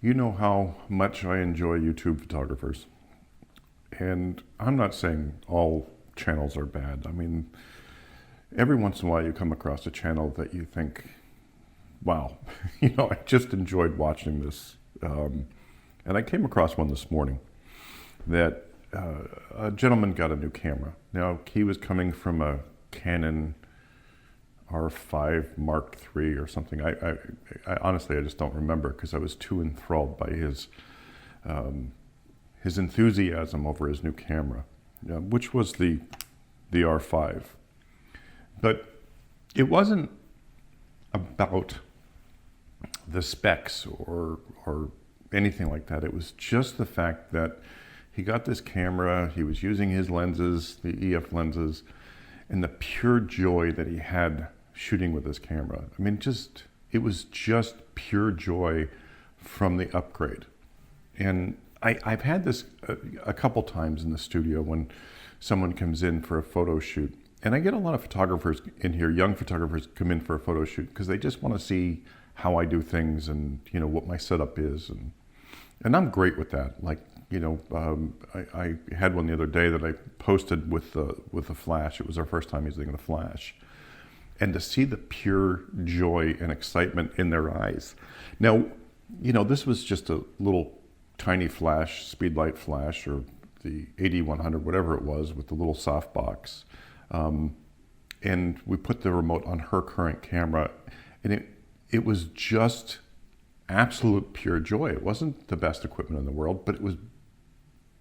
You know how much I enjoy YouTube photographers. And I'm not saying all channels are bad. I mean, every once in a while you come across a channel that you think, wow, I just enjoyed watching this. And I came across one this morning that a gentleman got a new camera. Now, he was coming from a Canon R5 Mark III or something. I honestly, I just don't remember because I was too enthralled by his enthusiasm over his new camera, which was the R5. But it wasn't about the specs or anything like that. It was just the fact that he got this camera, he was using his lenses, the EF lenses, and the pure joy that he had shooting with this camera. I mean, it was just pure joy from the upgrade. And I've had this a couple times in the studio when someone comes in for a photo shoot. And I get a lot of photographers in here, young photographers come in for a photo shoot because they just want to see how I do things and, what my setup is. And I'm great with that. Like, I had one the other day that I posted with the flash. It was our first time using the flash. And to see the pure joy and excitement in their eyes. Now, this was just a little tiny flash, speedlight flash, or the 8100, whatever it was, with the little softbox. And we put the remote on her current camera, and it was just absolute pure joy. It wasn't the best equipment in the world, but it was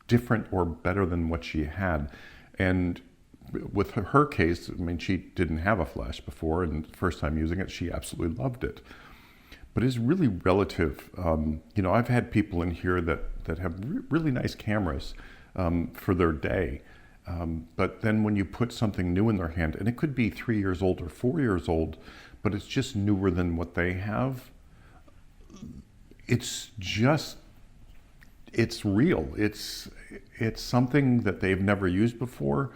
different or better than what she had. And with her case, I mean, she didn't have a flash before, and the first time using it, she absolutely loved it. But it's really relative. I've had people in here that have really nice cameras for their day. But then when you put something new in their hand, and it could be 3 years old or 4 years old, but it's just newer than what they have, it's real. It's something that they've never used before.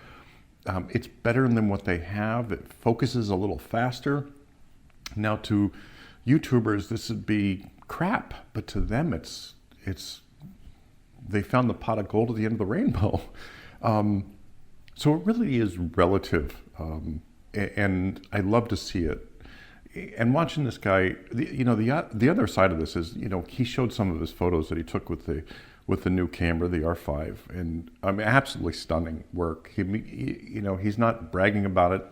It's better than what they have. It focuses a little faster. Now, to YouTubers, this would be crap, but to them, it's they found the pot of gold at the end of the rainbow. So it really is relative, and I love to see it. And watching this guy, the other side of this is, he showed some of his photos that he took with the new camera, the R5, and I mean, absolutely stunning work. He's not bragging about it.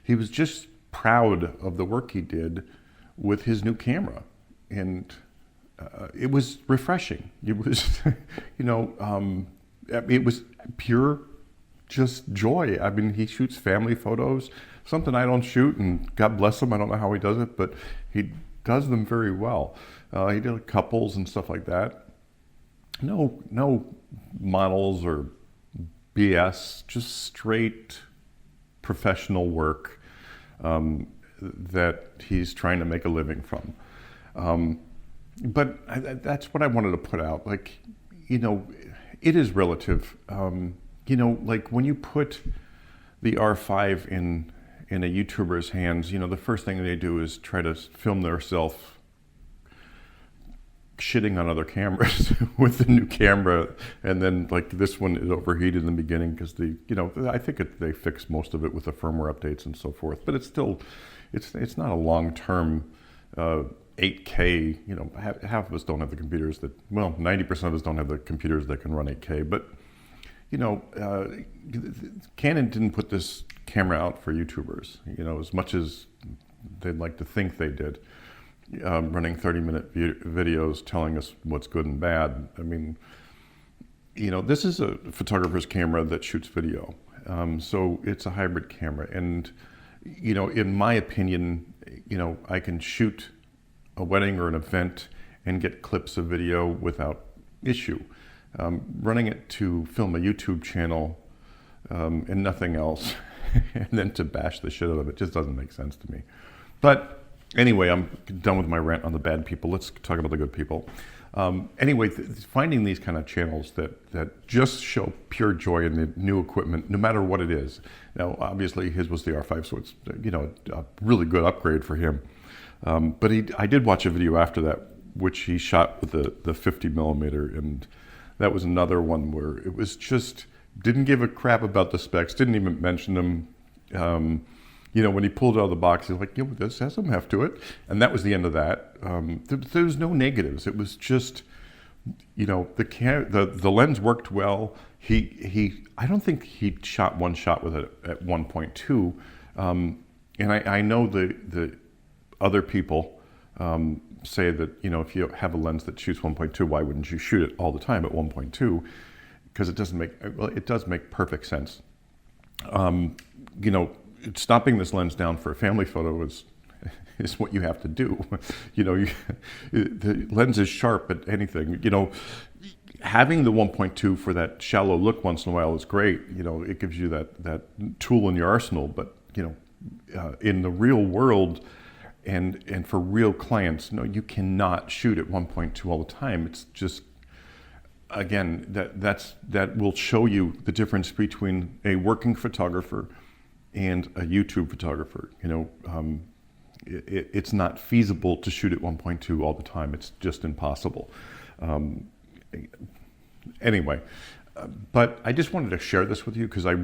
He was just proud of the work he did with his new camera, and it was refreshing. It was, it was pure, just joy. I mean, he shoots family photos, something I don't shoot, and God bless him. I don't know how he does it, but he does them very well. He did couples and stuff like that. No models or BS, just straight professional work that he's trying to make a living from. But that's what I wanted to put out. Like, it is relative. Like when you put the R5 in a YouTuber's hands, the first thing they do is try to film themselves shitting on other cameras with the new camera, and then like this one is overheated in the beginning because I think they fixed most of it with the firmware updates and so forth. But it's still, it's not a long-term 8K. Half of us don't have the computers 90% of us don't have the computers that can run 8K. But Canon didn't put this camera out for YouTubers, as much as they'd like to think they did, running 30-minute videos telling us what's good and bad. I mean, this is a photographer's camera that shoots video. So it's a hybrid camera. And, in my opinion, I can shoot a wedding or an event and get clips of video without issue. Running it to film a YouTube channel and nothing else, and then to bash the shit out of it just doesn't make sense to me. But anyway, I'm done with my rant on the bad people. Let's talk about the good people. Anyway, finding these kind of channels that just show pure joy in the new equipment, no matter what it is. Now, obviously, his was the R5, so it's a really good upgrade for him. But I did watch a video after that which he shot with the 50 millimeter, and that was another one where it was just didn't give a crap about the specs, didn't even mention them. You know, when he pulled it out of the box, he's like, this has some heft to it. And that was the end of that. There was no negatives. It was just, you know, the lens worked well. I don't think he shot one shot with it at 1.2. And I know the other people say that, you know, if you have a lens that shoots 1.2, why wouldn't you shoot it all the time at 1.2? Because it does make perfect sense. You know, stopping this lens down for a family photo is what you have to do. You know, the lens is sharp at anything. You know, having the 1.2 for that shallow look once in a while is great. You know, it gives you that tool in your arsenal. But, you know, in the real world and for real clients, no, you cannot shoot at 1.2 all the time. It's just, again, that will show you the difference between a working photographer and a YouTube photographer. You know, it's not feasible to shoot at 1.2 all the time. It's just impossible. Anyway, but I just wanted to share this with you because it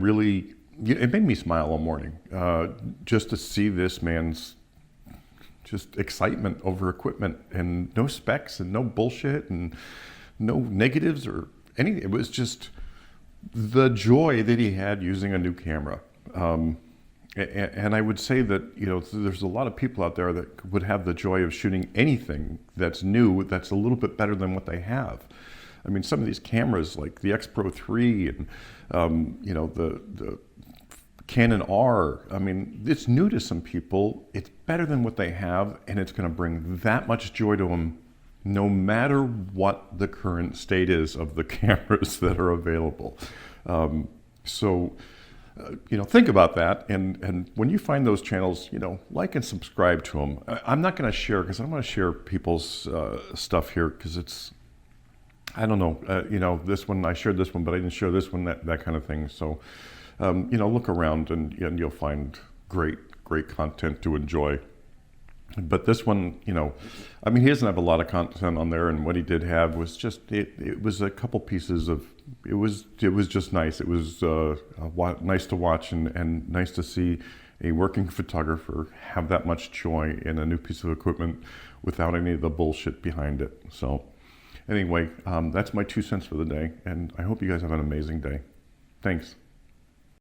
made me smile all morning just to see this man's just excitement over equipment and no specs and no bullshit and no negatives or anything. It was just the joy that he had using a new camera. And I would say that, you know, there's a lot of people out there that would have the joy of shooting anything that's new, that's a little bit better than what they have. I mean, some of these cameras like the X Pro 3 and, you know, the Canon R, I mean, it's new to some people. It's better than what they have, and it's going to bring that much joy to them no matter what the current state is of the cameras that are available. You know, think about that, and when you find those channels, you know, like and subscribe to them. I'm not going to share, because I don't want to share people's stuff here, because it's, I don't know, you know, this one, I shared this one, but I didn't share this one, that kind of thing. So, you know, look around and you'll find great content to enjoy. But this one, you know, I mean, he doesn't have a lot of content on there, and what he did have was just, it was a couple pieces of, it was just nice. It was nice to watch and nice to see a working photographer have that much joy in a new piece of equipment without any of the bullshit behind it. So anyway, that's my 2 cents for the day, and I hope you guys have an amazing day. Thanks.